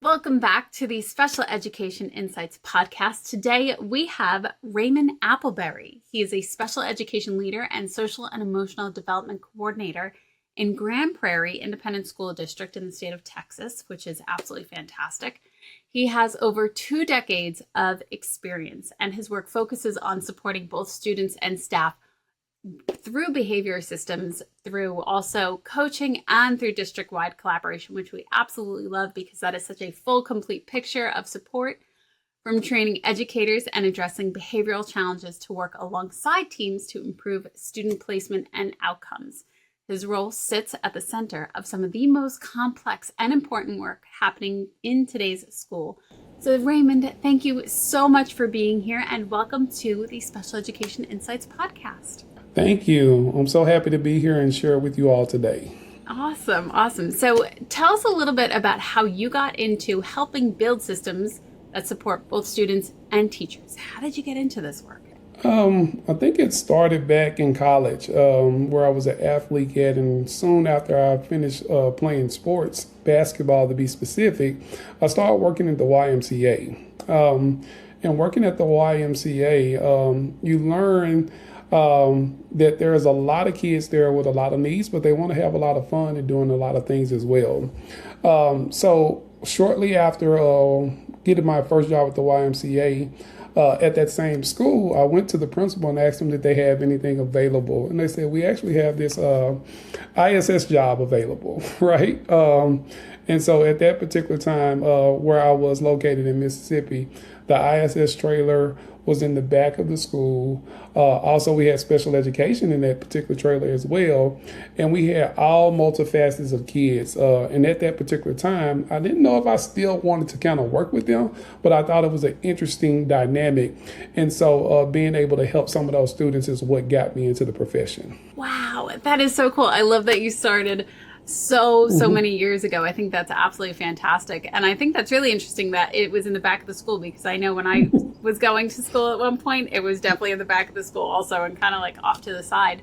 Welcome back to the Special Education Insights podcast. Today we have Raymond Appleberry. He is a special education leader and social and emotional development coordinator in Grand Prairie Independent School District in the state of Texas, which is absolutely fantastic. He has over 2 decades of experience, and his work focuses on supporting both students and staff through behavior systems, through also coaching, and through district-wide collaboration, which we absolutely love because that is such a full, complete picture of support from training educators and addressing behavioral challenges to work alongside teams to improve student placement and outcomes. His role sits at the center of some of the most complex and important work happening in today's school. So Raymond, thank you so much for being here and welcome to the Special Education Insights podcast. Thank you. I'm so happy to be here and share with you all today. Awesome. So tell us a little bit about how you got into helping build systems that support both students and teachers. How did you get into this work? I think it started back in college, where I was an athlete at, and soon after I finished playing sports, basketball to be specific, I started working at the YMCA. And working at the YMCA, you learn that there's a lot of kids there with a lot of needs, but they want to have a lot of fun and doing a lot of things as well. So shortly after getting my first job at the YMCA, at that same school, I went to the principal and asked them did they have anything available. And they said, we actually have this ISS job available, right? And so at that particular time, where I was located in Mississippi, the ISS trailer was in the back of the school. Also, we had special education in that particular trailer as well. And we had all multifacets of kids. And at that particular time, I didn't know if I still wanted to kind of work with them, but I thought it was an interesting dynamic. And so being able to help some of those students is what got me into the profession. Wow, that is so cool. I love that you started so many years ago. I think that's absolutely fantastic. And I think that's really interesting that it was in the back of the school, because I know when I was going to school at one point, it was definitely in the back of the school also and kind of like off to the side.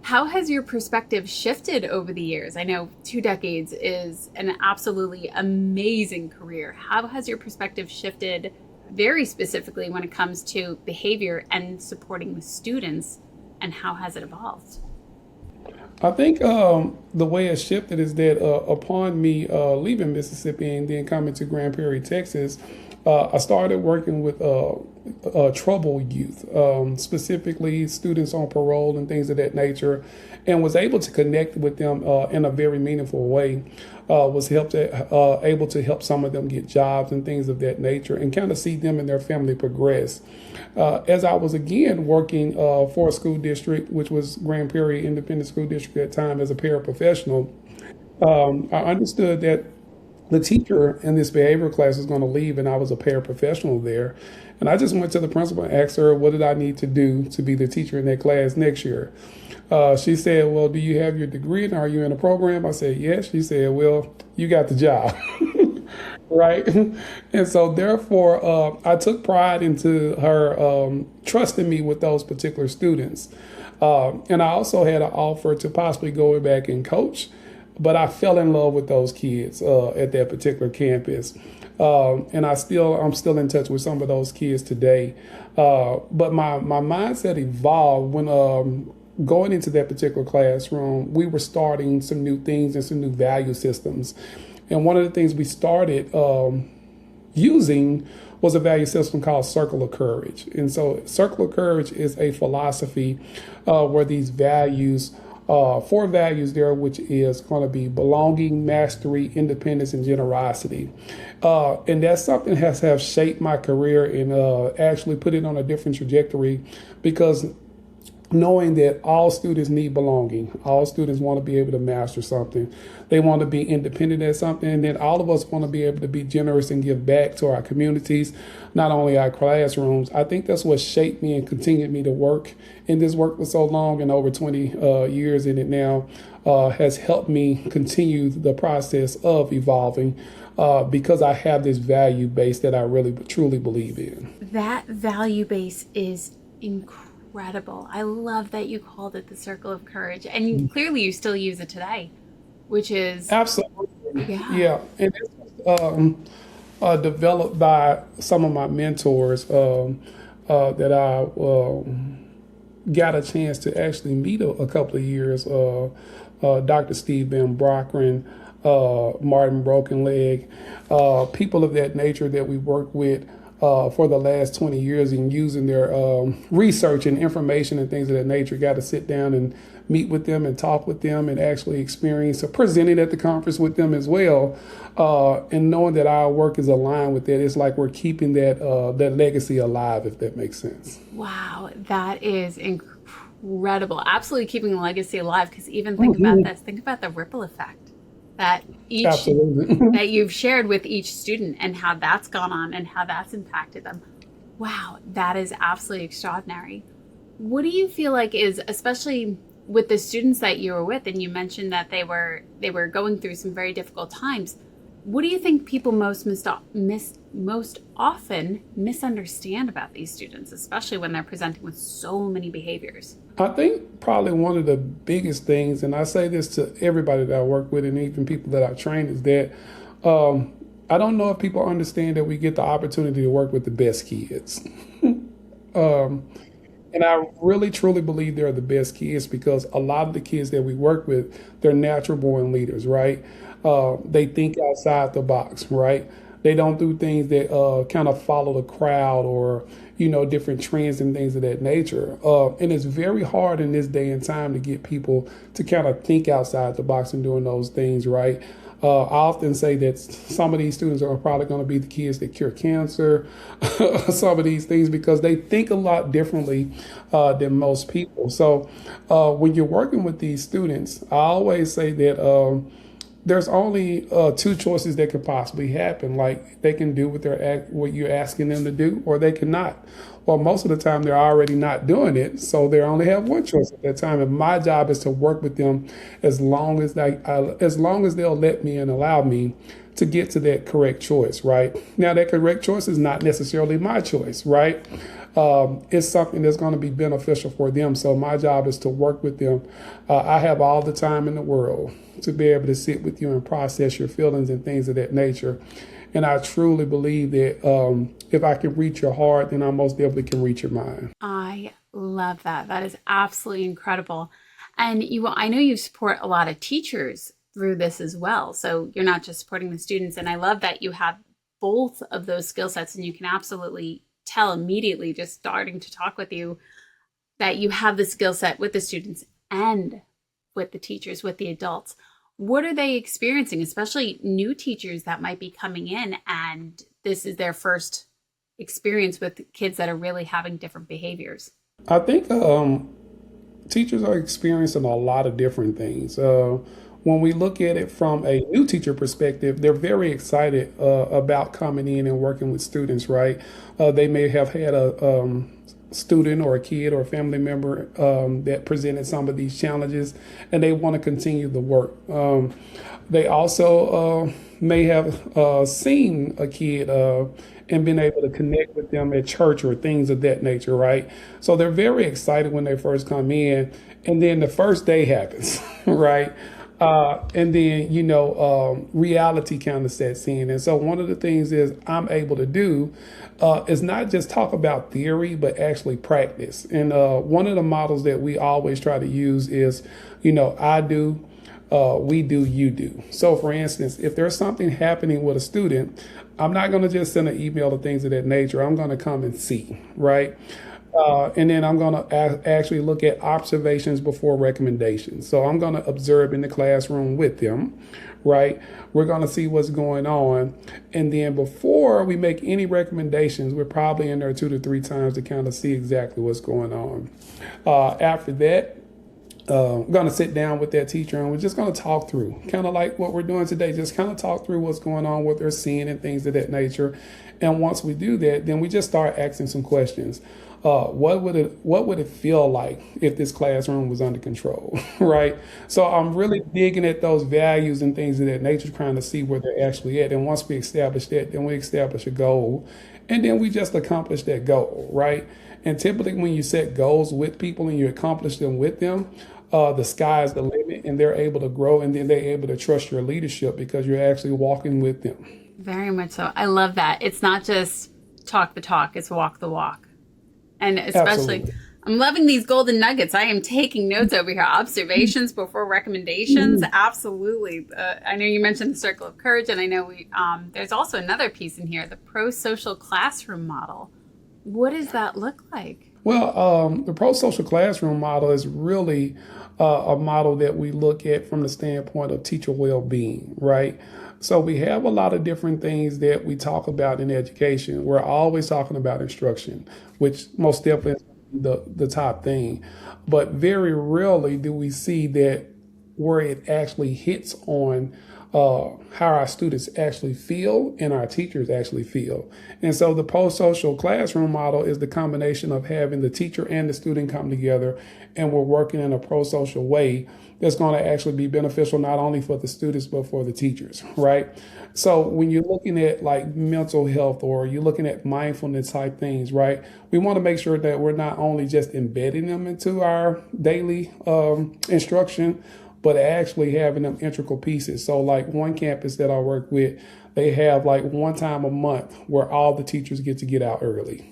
How has your perspective shifted over the years? I know 2 decades is an absolutely amazing career. How has your perspective shifted very specifically when it comes to behavior and supporting the students, and how has it evolved? I think the way it shifted is that upon me leaving Mississippi and then coming to Grand Prairie, Texas, I started working with troubled youth, specifically students on parole and things of that nature, and was able to connect with them in a very meaningful way. Was able to help some of them get jobs and things of that nature, and kind of see them and their family progress. As I was again working for a school district, which was Grand Prairie Independent School District at the time, as a paraprofessional, I understood that the teacher in this behavior class was going to leave, and I was a paraprofessional there. And I just went to the principal and asked her, what did I need to do to be the teacher in that class next year? She said, well, do you have your degree and are you in a program? I said, yes. She said, well, you got the job. Right. And so therefore, I took pride into her trusting me with those particular students. And I also had an offer to possibly go back and coach, but I fell in love with those kids at that particular campus. And I'm still in touch with some of those kids today. But my mindset evolved when going into that particular classroom. We were starting some new things and some new value systems. And one of the things we started using was a value system called Circle of Courage. And so Circle of Courage is a philosophy where these values, 4 values there, which is going to be belonging, mastery, independence, and generosity. And that's something that has shaped my career and actually put it on a different trajectory, because knowing that all students need belonging, all students want to be able to master something, they want to be independent at something, and then all of us want to be able to be generous and give back to our communities, not only our classrooms. I think that's what shaped me and continued me to work in this work for so long, and over 20 years in it now has helped me continue the process of evolving because I have this value base that I really truly believe in. That value base is incredible. I love that you called it the Circle of Courage, and clearly you still use it today, which is absolutely yeah. Yeah. And developed by some of my mentors that I got a chance to actually meet a couple of years. Dr. Steve Van Brockren, Martin Brokenleg, people of that nature that we work with for the last 20 years and using their research and information and things of that nature. Got to sit down and meet with them and talk with them and actually experience presenting at the conference with them as well. And knowing that our work is aligned with that, it's like we're keeping that legacy alive, if that makes sense. Wow, that is incredible. Absolutely keeping the legacy alive, because even think about this, think about the ripple effect that that you've shared with each student and how that's gone on and how that's impacted them. Wow, that is absolutely extraordinary. What do you feel like is, especially with the students that you were with, and you mentioned that they were going through some very difficult times, what do you think people most often misunderstand about these students, especially when they're presenting with so many behaviors? I think probably one of the biggest things, and I say this to everybody that I work with and even people that I train, is that I don't know if people understand that we get the opportunity to work with the best kids. And I really truly believe they're the best kids because a lot of the kids that we work with, they're natural born leaders, right? They think outside the box, right? They don't do things that kind of follow the crowd or, different trends and things of that nature. And it's very hard in this day and time to get people to kind of think outside the box and doing those things, right? I often say that some of these students are probably going to be the kids that cure cancer, some of these things, because they think a lot differently than most people. So when you're working with these students, I always say that there's only two choices that could possibly happen. Like they can do what you're asking them to do, or they cannot. Well, most of the time they're already not doing it, so they only have one choice at that time. And my job is to work with them as long as they'll let me and allow me to get to that correct choice. Right now, that correct choice is not necessarily my choice. Right. It's something that's going to be beneficial for them. So my job is to work with them. I have all the time in the world to be able to sit with you and process your feelings and things of that nature. And I truly believe that if I can reach your heart, then I most definitely can reach your mind. I love that. That is absolutely incredible. And I know you support a lot of teachers through this as well. So you're not just supporting the students. And I love that you have both of those skill sets, and you can absolutely tell immediately just starting to talk with you that you have the skill set with the students and with the teachers, with the adults. What are they experiencing, especially new teachers that might be coming in and this is their first experience with kids that are really having different behaviors? I think teachers are experiencing a lot of different things. When we look at it from a new teacher perspective, they're very excited about coming in and working with students, right? They may have had a student or a kid or a family member that presented some of these challenges, and they want to continue the work. They also may have seen a kid and been able to connect with them at church or things of that nature, right? So they're very excited when they first come in, and then the first day happens, right? And then, reality kind of sets in. And so one of the things is I'm able to do is not just talk about theory, but actually practice. And one of the models that we always try to use is, I do, we do, you do. So for instance, if there's something happening with a student, I'm not going to just send an email or things of that nature. I'm going to come and see, right? And then I'm going to actually look at observations before recommendations. So I'm going to observe in the classroom with them, right? We're going to see what's going on. And then before we make any recommendations, we're probably in there 2 to 3 times to kind of see exactly what's going on. After that, I'm going to sit down with that teacher and we're just going to talk through, kind of like what we're doing today, just kind of talk through what's going on, what they're seeing and things of that nature. And once we do that, then we just start asking some questions. What would it feel like if this classroom was under control, right? So I'm really digging at those values and things of that nature, trying to see where they're actually at. And once we establish that, then we establish a goal, and then we just accomplish that goal, right? And typically when you set goals with people and you accomplish them with them, the sky is the limit, and they're able to grow, and then they're able to trust your leadership because you're actually walking with them. Very much so. I love that. It's not just talk the talk, it's walk the walk. And especially, Absolutely. I'm loving these golden nuggets. I am taking notes over here. Observations before recommendations. Absolutely. I know you mentioned the circle of courage, and I know there's also another piece in here, the pro-social classroom model. What does that look like? Well, the pro-social classroom model is really a model that we look at from the standpoint of teacher well-being, right? So we have a lot of different things that we talk about in education. We're always talking about instruction, which most definitely is the top thing. But very rarely do we see that where it actually hits on how our students actually feel and our teachers actually feel. And so the post-social classroom model is the combination of having the teacher and the student come together, and we're working in a pro-social way that's going to actually be beneficial not only for the students but for the teachers, right? So when you're looking at like mental health or you're looking at mindfulness type things, right, we want to make sure that we're not only just embedding them into our daily instruction, but actually having them integral pieces. So like one campus that I work with, they have like one time a month where all the teachers get to get out early,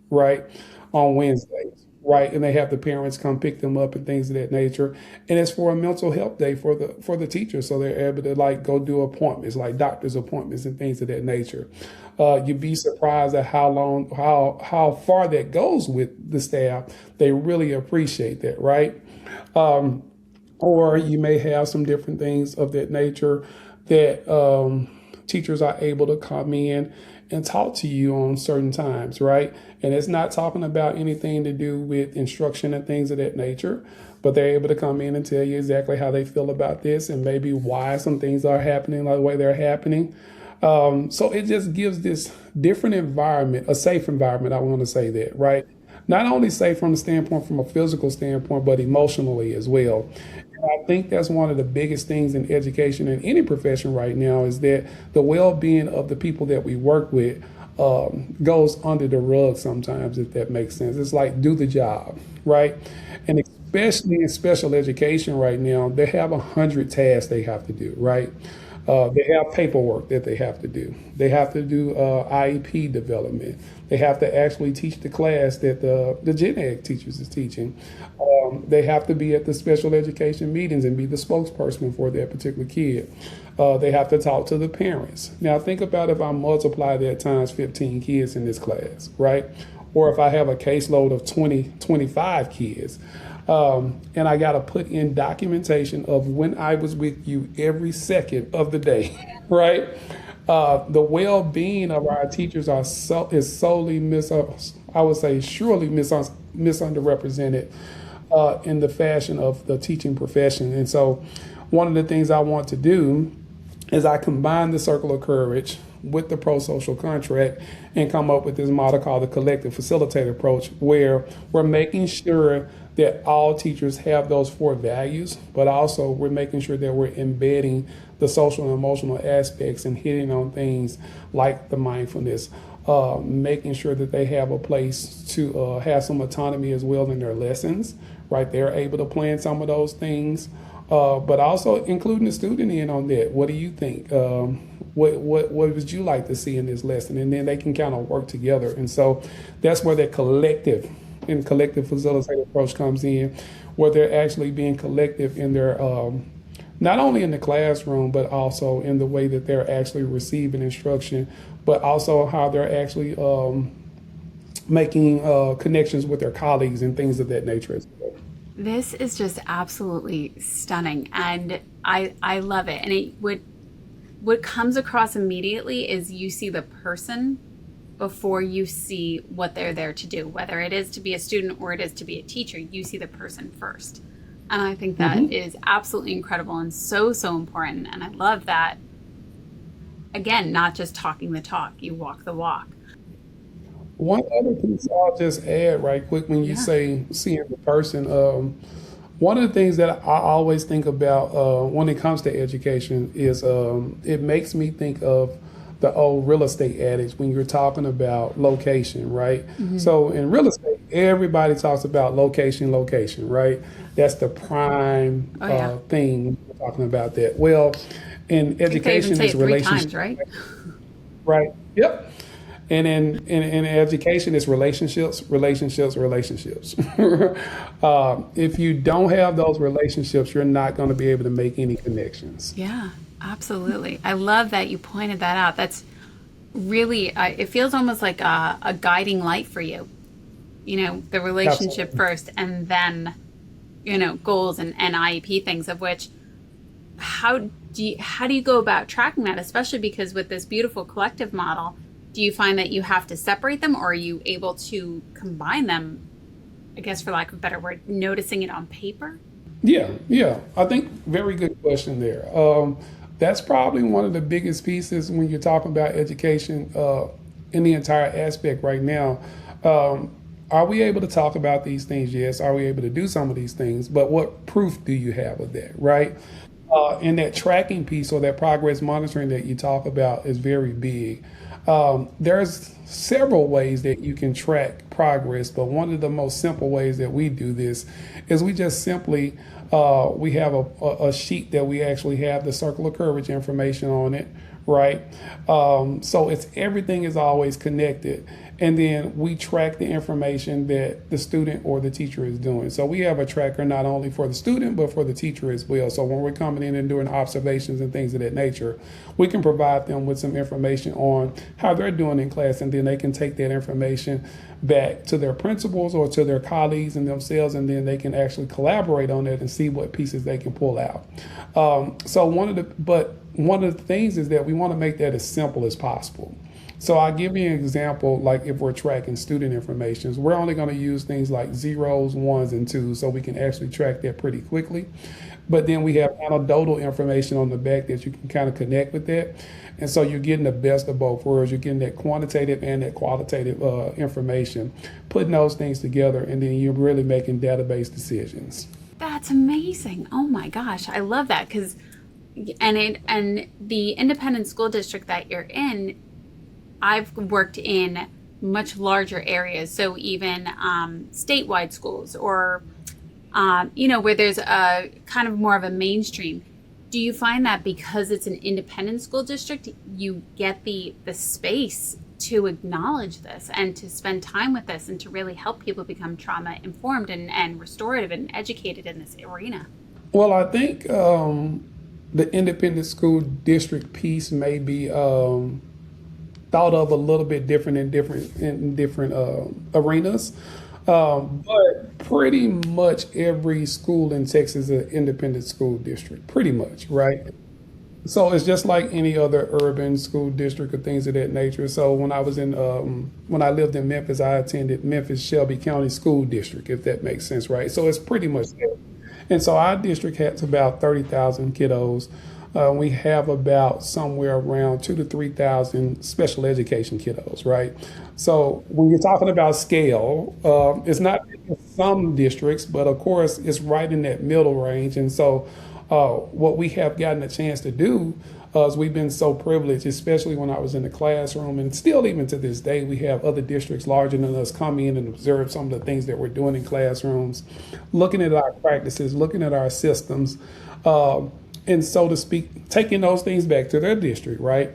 right, on Wednesdays, right? And they have the parents come pick them up and things of that nature. And it's for a mental health day for the teachers. So they're able to like go do appointments, like doctor's appointments and things of that nature. You'd be surprised at how far that goes with the staff. They really appreciate that, right? Or you may have some different things of that nature that teachers are able to come in and talk to you on certain times, right? And it's not talking about anything to do with instruction and things of that nature, but they're able to come in and tell you exactly how they feel about this and maybe why some things are happening the way they're happening. So it just gives this different environment, a safe environment, I want to say that, right? Not only safe from a physical standpoint, but emotionally as well. I think that's one of the biggest things in education in any profession right now is that the well-being of the people that we work with goes under the rug sometimes, if that makes sense. It's like do the job, right? And especially in special education right now, they have 100 tasks they have to do, right? They have paperwork that they have to do. They have to do IEP development. They have to actually teach the class that the gen ed teachers is teaching. They have to be at the special education meetings and be the spokesperson for that particular kid. They have to talk to the parents. Now think about if I multiply that times 15 kids in this class, right? Or if I have a caseload of 20, 25 kids. And I got to put in documentation of when I was with you every second of the day, right? The well-being of our teachers is solely surely misunderrepresented in the fashion of the teaching profession. And so one of the things I want to do is I combine the circle of courage with the pro-social contract and come up with this model called the collective facilitator approach, where we're making sure that all teachers have those 4 values, but also we're making sure that we're embedding the social and emotional aspects and hitting on things like the mindfulness, making sure that they have a place to have some autonomy as well in their lessons, right? They're able to plan some of those things, but also including the student in on that. What do you think? What would you like to see in this lesson? And then they can kind of work together. And so that's where that collective facilitator approach comes in, where they're actually being collective in their, not only in the classroom, but also in the way that they're actually receiving instruction, but also how they're actually making connections with their colleagues and things of that nature as well. This is just absolutely stunning, and I love it. And what comes across immediately is you see the person before you see what they're there to do, whether it is to be a student or it is to be a teacher. You see the person first. And I think that is absolutely incredible and so, so important. And I love that, again, not just talking the talk, you walk the walk. One other piece I'll just add right quick when you say seeing the person. One of the things that I always think about when it comes to education is it makes me think of the old real estate adage when you're talking about location, right? So in real estate, everybody talks about location, right? That's the prime thing we're talking about that. Well, in education, it's relationship. times, right? Right. Yep. And in education, it's relationships, relationships, relationships. If you don't have those relationships, you're not going to be able to make any connections. Yeah, absolutely. I love that you pointed that out. That's really, it feels almost like a guiding light for you. The relationship Absolutely. first and then, goals and IEP things, of which how do you go about tracking that, especially because with this beautiful collective model, do you find that you have to separate them, or are you able to combine them, I guess for lack of a better word, noticing it on paper? Yeah, yeah. I think very good question there. That's probably one of the biggest pieces when you're talking about education in the entire aspect right now. Um, are we able to talk about these things? Yes. Are we able to do some of these things? But what proof do you have of that, right? And that tracking piece or that progress monitoring that you talk about is very big. There's several ways that you can track progress, but one of the most simple ways that we do this is we just simply we have a sheet that we actually have the circle of courage information on it, right? So it's everything is always connected. And then we track the information that the student or the teacher is doing. So we have a tracker not only for the student, but for the teacher as well. So when we're coming in and doing observations and things of that nature, we can provide them with some information on how they're doing in class. And then they can take that information back to their principals or to their colleagues and themselves. And then they can actually collaborate on it and see what pieces they can pull out. So one of the things is that we want to make that as simple as possible. So I'll give you an example, like if we're tracking student information, we're only going to use things like zeros, ones, and twos, so we can actually track that pretty quickly. But then we have anecdotal information on the back that you can kind of connect with that. And so you're getting the best of both worlds. You're getting that quantitative and that qualitative information, putting those things together, and then you're really making database decisions. That's amazing. Oh my gosh, I love that because and the independent school district that you're in, I've worked in much larger areas, so even statewide schools or where there's a kind of more of a mainstream. Do you find that because it's an independent school district, you get the space to acknowledge this and to spend time with this and to really help people become trauma informed and restorative and educated in this arena? Well, I think the independent school district piece may be thought of a little bit different in different arenas. But pretty much every school in Texas is an independent school district, pretty much, right? So it's just like any other urban school district or things of that nature. So when I lived in Memphis, I attended Memphis Shelby County School District, if that makes sense, right? So it's pretty much that. And so our district has about 30,000 kiddos. We have about somewhere around 2 to 3,000 special education kiddos, right? So when you're talking about scale, it's not in some districts, but of course it's right in that middle range. And so what we have gotten a chance to do is we've been so privileged, especially when I was in the classroom, and still even to this day, we have other districts larger than us come in and observe some of the things that we're doing in classrooms, looking at our practices, looking at our systems, and so to speak, taking those things back to their district, right?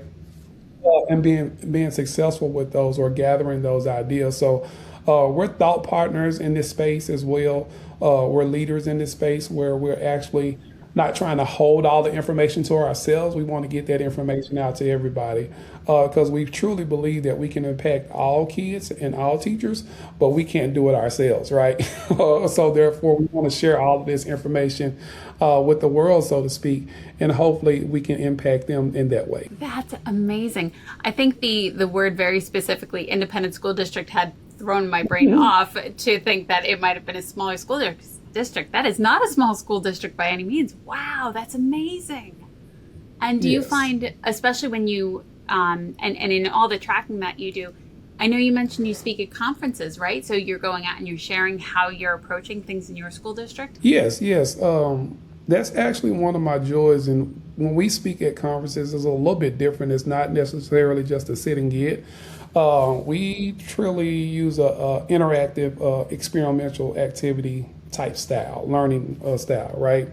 And being successful with those or gathering those ideas. So we're thought partners in this space as well. We're leaders in this space where we're actually not trying to hold all the information to ourselves. We want to get that information out to everybody because we truly believe that we can impact all kids and all teachers, but we can't do it ourselves, right? So therefore, we want to share all of this information with the world, so to speak, and hopefully we can impact them in that way. That's amazing. I think the word very specifically independent school district had thrown my brain off to think that it might have been a smaller school district. That is not a small school district by any means. Wow, that's amazing. And do you Yes. find, especially when you, and in all the tracking that you do, I know you mentioned you speak at conferences, right? So you're going out and you're sharing how you're approaching things in your school district? Yes, yes. That's actually one of my joys. And when we speak at conferences, it's a little bit different. It's not necessarily just a sit and get. We truly use a interactive, experimental activity type style, learning style, right?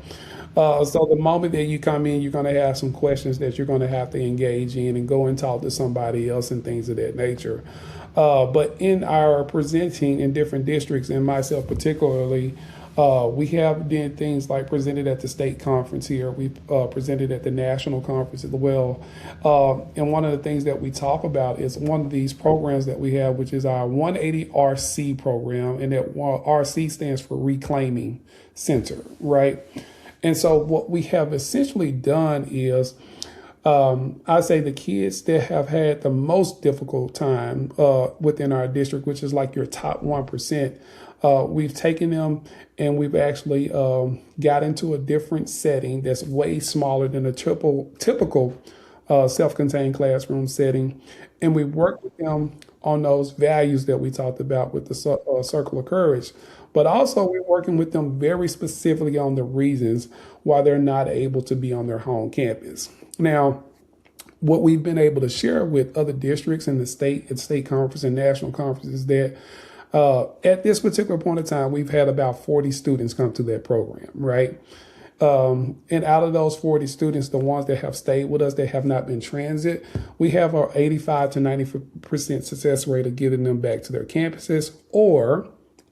So the moment that you come in, you're going to have some questions that you're going to have to engage in and go and talk to somebody else and things of that nature. But in our presenting in different districts, and myself particularly, we have done things like presented at the state conference here. We presented at the national conference as well. And one of the things that we talk about is one of these programs that we have, which is our 180 RC program, and that RC stands for Reclaiming Center, right? And so what we have essentially done is, I say the kids that have had the most difficult time within our district, which is like your top 1%, we've taken them and we've actually got into a different setting that's way smaller than a typical self-contained classroom setting. And we work with them on those values that we talked about with the circle of courage. But also we're working with them very specifically on the reasons why they're not able to be on their home campus. Now, what we've been able to share with other districts in the state, at state conference and national conference, is that at this particular point in time, we've had about 40 students come to that program, right? And out of those 40 students, the ones that have stayed with us, that have not been transit, we have our 85 to 90% success rate of getting them back to their campuses or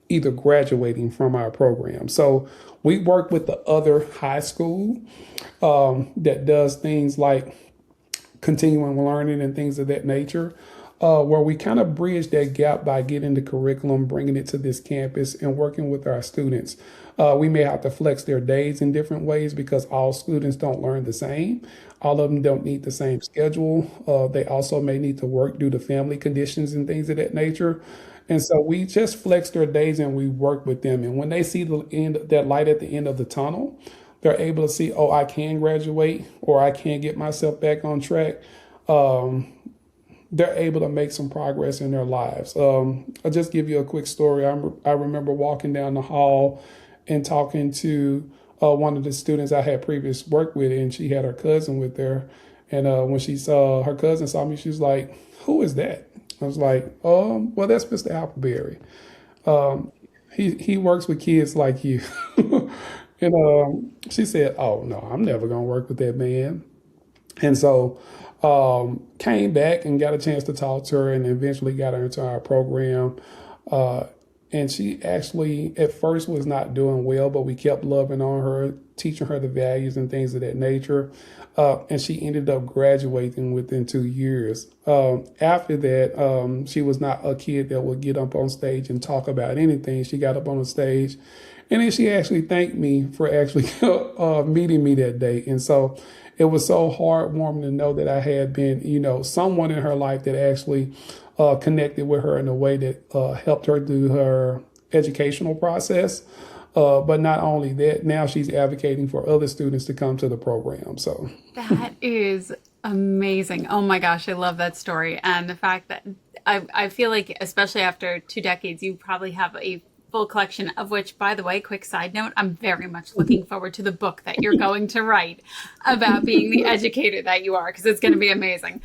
either graduating from our program. So we work with the other high school that does things like continuing learning and things of that nature, where we kind of bridge that gap by getting the curriculum, bringing it to this campus, and working with our students. We may have to flex their days in different ways because all students don't learn the same. All of them don't need the same schedule. They also may need to work due to family conditions and things of that nature. And so we just flex their days and we work with them. And when they see the end, that light at the end of the tunnel, they're able to see, oh, I can graduate or I can get myself back on track. They're able to make some progress in their lives. I'll just give you a quick story. I remember walking down the hall and talking to one of the students I had previous worked with, and she had her cousin with her. And when she saw her cousin saw me, she was like, "Who is that?" I was like, well, that's Mr. Appleberry. He works with kids like you." And she said, "Oh, no, I'm never going to work with that man." And so came back and got a chance to talk to her and eventually got her into our program. And she actually at first was not doing well, but we kept loving on her, teaching her the values and things of that nature. And she ended up graduating within 2 years. After that, she was not a kid that would get up on stage and talk about anything. She got up on the stage and then she actually thanked me for actually meeting me that day. And so it was so heartwarming to know that I had been, someone in her life that actually connected with her in a way that helped her through her educational process. But not only that, now she's advocating for other students to come to the program. So that is amazing. Oh my gosh, I love that story. And the fact that I feel like, especially after 2 decades, you probably have a full collection of which, by the way, quick side note, I'm very much looking forward to the book that you're going to write about being the educator that you are, because it's going to be amazing.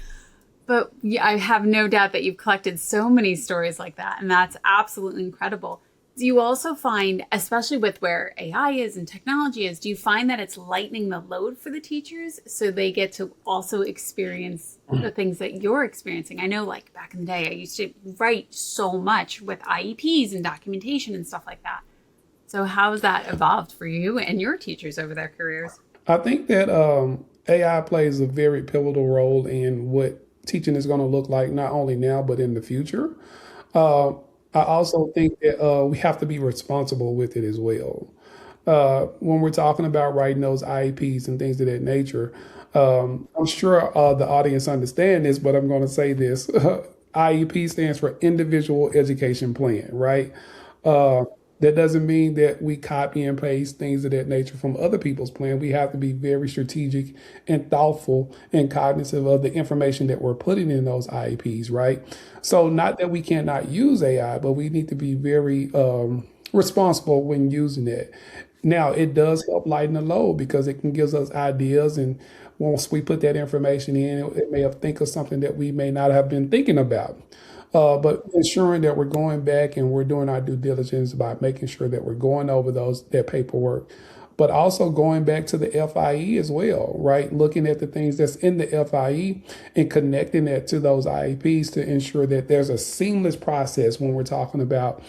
But yeah, I have no doubt that you've collected so many stories like that, and that's absolutely incredible. Do you also find, especially with where AI is and technology is, do you find that it's lightening the load for the teachers so they get to also experience the things that you're experiencing? I know, like back in the day, I used to write so much with IEPs and documentation and stuff like that. So how has that evolved for you and your teachers over their careers? I think that AI plays a very pivotal role in what teaching is going to look like, not only now, but in the future. I also think that we have to be responsible with it as well. When we're talking about writing those IEPs and things of that nature, I'm sure the audience understand this, but I'm going to say this. IEP stands for Individual Education Plan, right? That doesn't mean that we copy and paste things of that nature from other people's plan. We have to be very strategic and thoughtful and cognizant of the information that we're putting in those IEPs, right? So not that we cannot use AI, but we need to be very responsible when using it. Now, it does help lighten the load because it can give us ideas. And once we put that information in, it may have think of something that we may not have been thinking about. But ensuring that we're going back and we're doing our due diligence by making sure that we're going over that paperwork, but also going back to the FIE as well, right? Looking at the things that's in the FIE and connecting that to those IEPs to ensure that there's a seamless process when we're talking about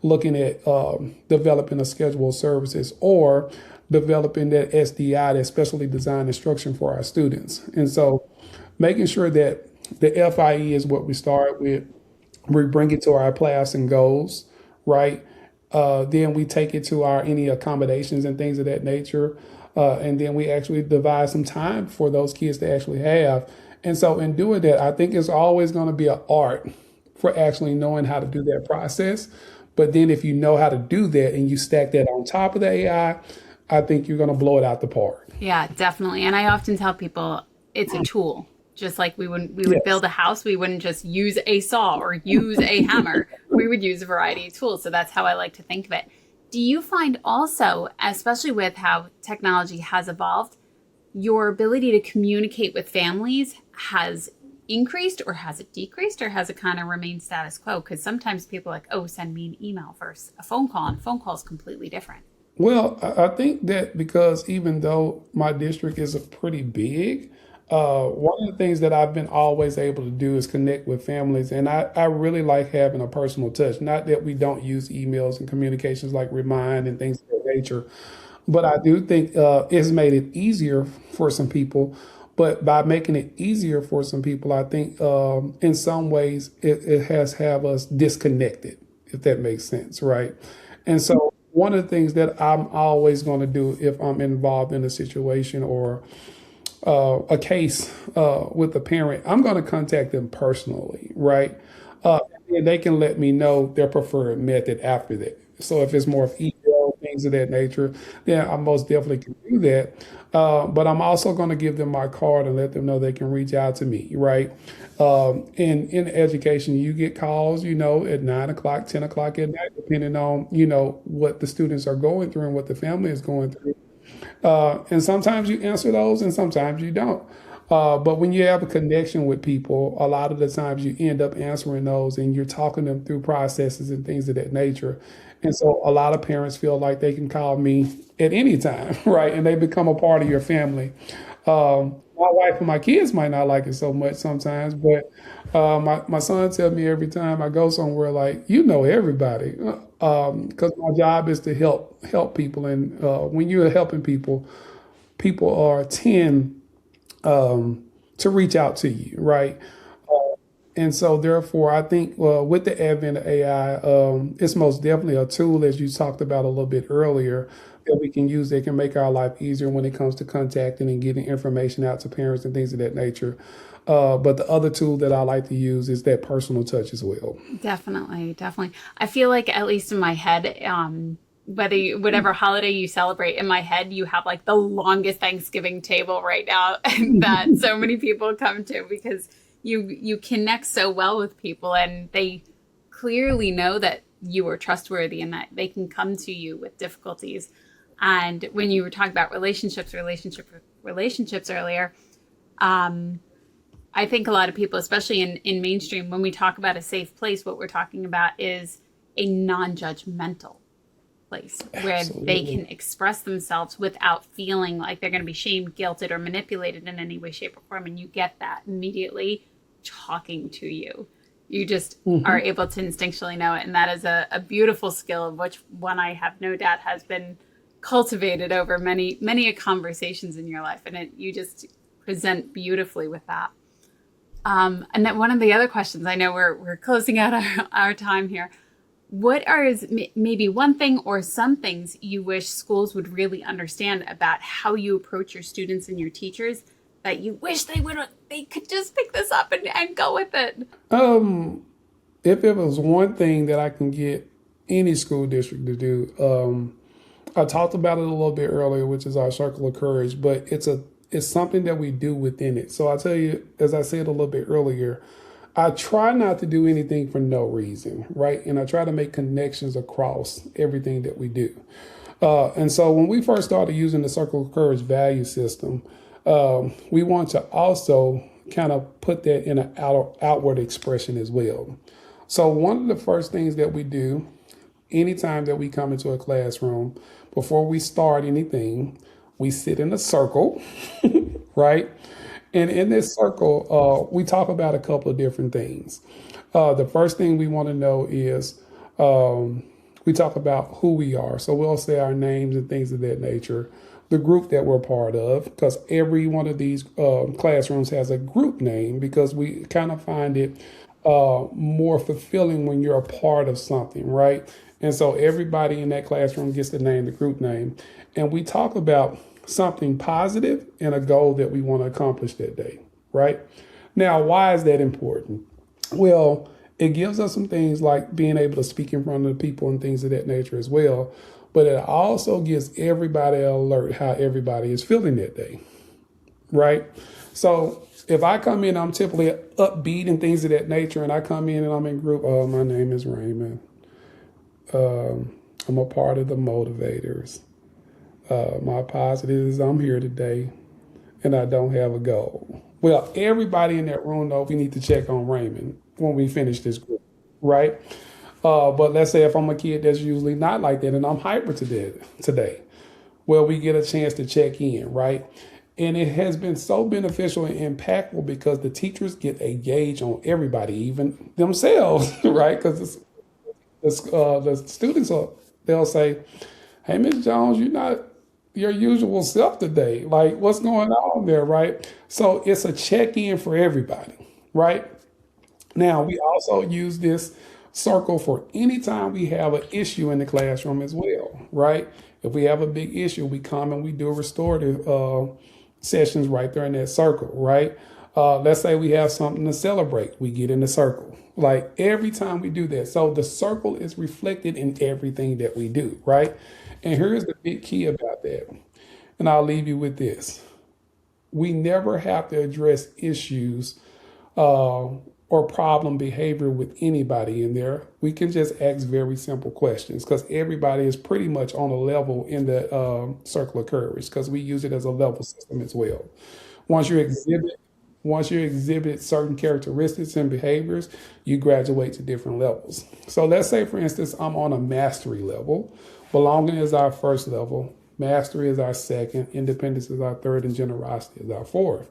looking at developing a schedule of services or developing that SDI, that specially designed instruction for our students. And so making sure that the FIE is what we start with. We bring it to our class and goals, right? Then we take it to our any accommodations and things of that nature. And then we actually devise some time for those kids to actually have. And so in doing that, I think it's always going to be an art for actually knowing how to do that process. But then if you know how to do that and you stack that on top of the AI, I think you're going to blow it out the park. Yeah, definitely. And I often tell people it's a tool. Just like we would Yes. build a house, we wouldn't just use a saw or use a hammer. We would use a variety of tools. So that's how I like to think of it. Do you find also, especially with how technology has evolved, your ability to communicate with families has increased, or has it decreased, or has it kind of remained status quo? Because sometimes people are like, oh, send me an email first, a phone call, and a phone call is completely different. Well, I think that because even though my district is a pretty big, one of the things that I've been always able to do is connect with families. And I really like having a personal touch. Not that we don't use emails and communications like Remind and things of that nature, but I do think it's made it easier for some people. But by making it easier for some people, I think in some ways it has have us disconnected, if that makes sense, right? And so one of the things that I'm always going to do if I'm involved in a situation or a case with a parent, I'm going to contact them personally, right? And they can let me know their preferred method after that. So if it's more of email, things of that nature, then I most definitely can do that. But I'm also going to give them my card and let them know they can reach out to me, right? In education, you get calls, at 9 o'clock, 10 o'clock at night, depending on, what the students are going through and what the family is going through. And sometimes you answer those and sometimes you don't. But when you have a connection with people, a lot of the times you end up answering those and you're talking them through processes and things of that nature. And so a lot of parents feel like they can call me at any time, right? And they become a part of your family. My wife and my kids might not like it so much sometimes, but my son tells me every time I go somewhere, like, everybody, because my job is to help people. And when you're helping people, people are tend to reach out to you, right? And so therefore, I think with the advent of AI, it's most definitely a tool, as you talked about a little bit earlier, that we can use that can make our life easier when it comes to contacting and getting information out to parents and things of that nature. But the other tool that I like to use is that personal touch as well. Definitely, definitely. I feel like, at least in my head, whatever holiday you celebrate, in my head, you have like the longest Thanksgiving table right now that so many people come to, because you connect so well with people and they clearly know that you are trustworthy and that they can come to you with difficulties. And when you were talking about relationships earlier, I think a lot of people, especially in mainstream, when we talk about a safe place, what we're talking about is a non-judgmental place where Absolutely. they can express themselves without feeling like they're going to be shamed, guilted, or manipulated in any way, shape, or form. And you get that immediately talking to you. You just are able to instinctually know it. And that is a beautiful skill, of which one I have no doubt has been cultivated over many conversations in your life. And you just present beautifully with that. And then one of the other questions, I know we're closing out our time here. What are maybe one thing or some things you wish schools would really understand about how you approach your students and your teachers, that you wish they could just pick this up and go with it? If it was one thing that I can get any school district to do, I talked about it a little bit earlier, which is our circle of courage, but it's something that we do within it. So I'll tell you, as I said a little bit earlier, I try not to do anything for no reason, right? And I try to make connections across everything that we do. And so when we first started using the Circle of Courage value system, we want to also kind of put that in an outward expression as well. So one of the first things that we do anytime that we come into a classroom, before we start anything, we sit in a circle, right? And in this circle, we talk about a couple of different things. The first thing we want to know is we talk about who we are. So we'll say our names and things of that nature, the group that we're part of, because every one of these classrooms has a group name because we kind of find it more fulfilling when you're a part of something, right? And so everybody in that classroom gets to name the group name. And we talk about something positive and a goal that we want to accomplish that day, right? Now, why is that important? Well, it gives us some things like being able to speak in front of the people and things of that nature as well. But it also gives everybody an alert how everybody is feeling that day, right? So if I come in, I'm typically upbeat and things of that nature, and I come in and I'm in group, oh, my name is Raymond. I'm a part of the motivators. My positive is I'm here today and I don't have a goal. Well, everybody in that room knows we need to check on Raymond when we finish this group, right? But let's say if I'm a kid that's usually not like that and I'm hyper today, well, we get a chance to check in, right? And it has been so beneficial and impactful because the teachers get a gauge on everybody, even themselves, right? Because the students, they'll say, hey, Miss Jones, you're not your usual self today. Like, what's going on there, right? So it's a check-in for everybody, right? Now, we also use this circle for any time we have an issue in the classroom as well, right? If we have a big issue, we come and we do restorative sessions right there in that circle, right? Let's say we have something to celebrate, we get in the circle. Like every time we do that. So the circle is reflected in everything that we do, right? And here's the big key about that. And I'll leave you with this. We never have to address issues or problem behavior with anybody in there. We can just ask very simple questions because everybody is pretty much on a level in the circle of courage because we use it as a level system as well. Once you exhibit once you exhibit certain characteristics and behaviors, you graduate to different levels. So let's say, for instance, I'm on a mastery level. Belonging is our first level. Mastery is our second. Independence is our third. And generosity is our fourth.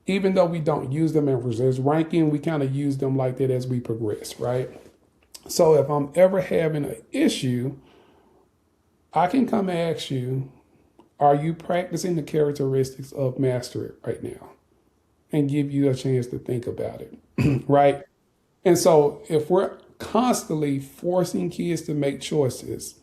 Even though we don't use them as ranking, we kind of use them like that as we progress, right? So if I'm ever having an issue, I can come ask you, are you practicing the characteristics of mastery right now? And give you a chance to think about it, right? And so if we're constantly forcing kids to make choices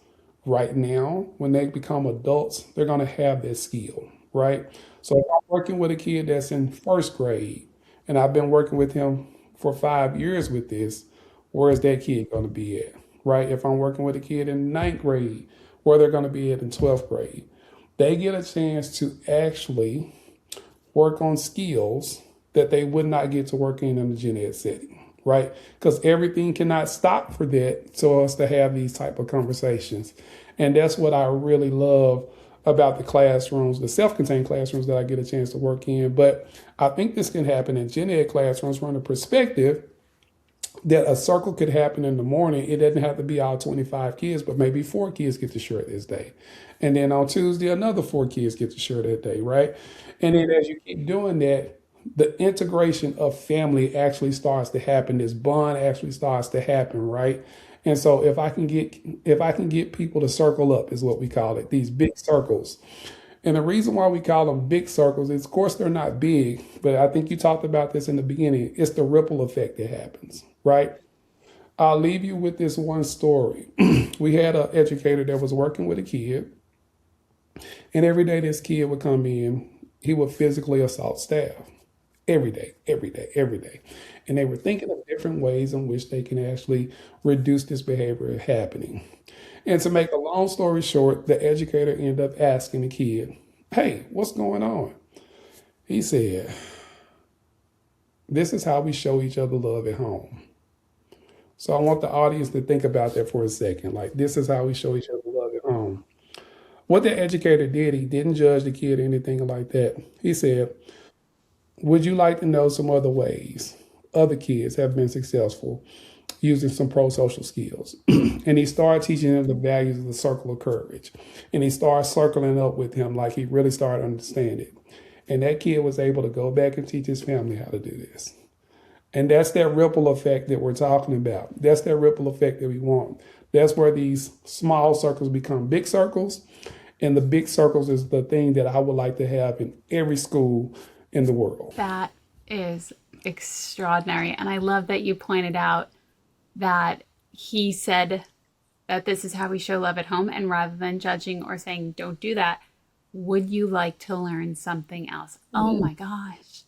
right now, when they become adults, they're going to have that skill, right? So if I'm working with a kid that's in first grade and I've been working with him for 5 years with this, where is that kid going to be at, right? If I'm working with a kid in ninth grade, where they're going to be at in 12th grade, they get a chance to actually work on skills that they would not get to work in a gen ed setting, right? Because everything cannot stop for that so us to have these type of conversations. And that's what I really love about the classrooms, the self-contained classrooms that I get a chance to work in. But I think this can happen in gen ed classrooms from the perspective that a circle could happen in the morning. It doesn't have to be all 25 kids, but maybe 4 kids get to share this day. And then on Tuesday, another 4 kids get to share that day, right? And then as you keep doing that, the integration of family actually starts to happen. This bond actually starts to happen, right? And so if I can get people to circle up is what we call it, these big circles. And the reason why we call them big circles is, of course, they're not big, but I think you talked about this in the beginning. It's the ripple effect that happens, right? I'll leave you with this one story. We had an educator that was working with a kid, and every day this kid would come in, he would physically assault staff. Every day, every day, every day. And they were thinking of different ways in which they can actually reduce this behavior happening. And to make a long story short, the educator ended up asking the kid, hey, what's going on? He said, this is how we show each other love at home. So I want the audience to think about that for a second. Like, this is how we show each other love at home. What the educator did, he didn't judge the kid or anything like that. He said, would you like to know some other ways other kids have been successful using some pro-social skills. And he started teaching him the values of the circle of courage. And he started circling up with him like he really started understanding. And that kid was able to go back and teach his family how to do this. And that's that ripple effect that we're talking about. That's that ripple effect that we want. That's where these small circles become big circles. And the big circles is the thing that I would like to have in every school in the world. That is extraordinary. And I love that you pointed out that he said that this is how we show love at home. And rather than judging or saying, don't do that, would you like to learn something else? Oh my gosh.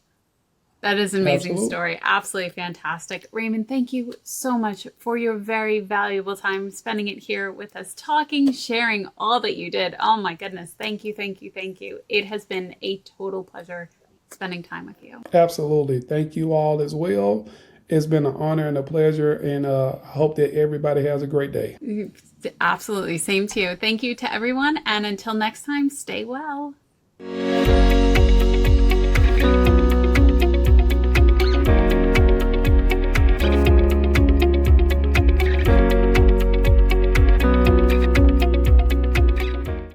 That is an amazing story. Absolutely fantastic. Raymond, thank you so much for your very valuable time spending it here with us, talking, sharing all that you did. Oh my goodness. Thank you, thank you, thank you. It has been a total pleasure spending time with you. Absolutely. Thank you all as well. It's been an honor and a pleasure, and I hope that everybody has a great day. Absolutely. Same to you. Thank you to everyone. And until next time, stay well.